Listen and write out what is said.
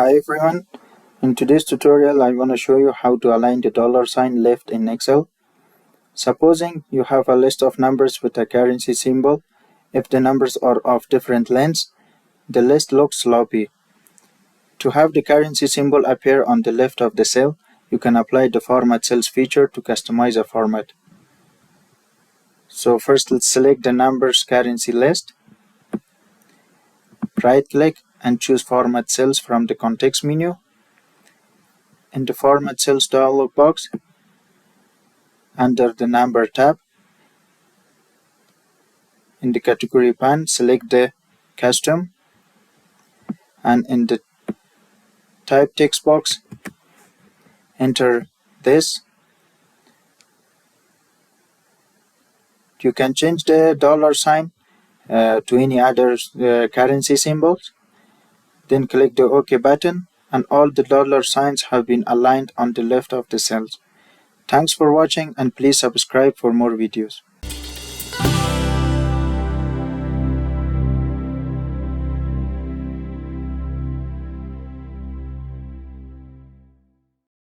Hi everyone, in today's tutorial I want to show you how to align the dollar sign left in Excel. Supposing you have a list of numbers with a currency symbol. If the numbers are of different lengths, the list looks sloppy. To have the currency symbol appear on the left of the cell, you can apply the Format Cells feature to customize a format. So first let's select the numbers currency list. Right click and choose Format Cells from the context menu. In the Format Cells dialog box, under the Number tab, in the category pane, select the Custom, and in the Type text box, enter this. You can change the dollar sign to any other currency symbols. Then click the OK button, and all the dollar signs have been aligned on the left of the cells. Thanks for watching, and please subscribe for more videos.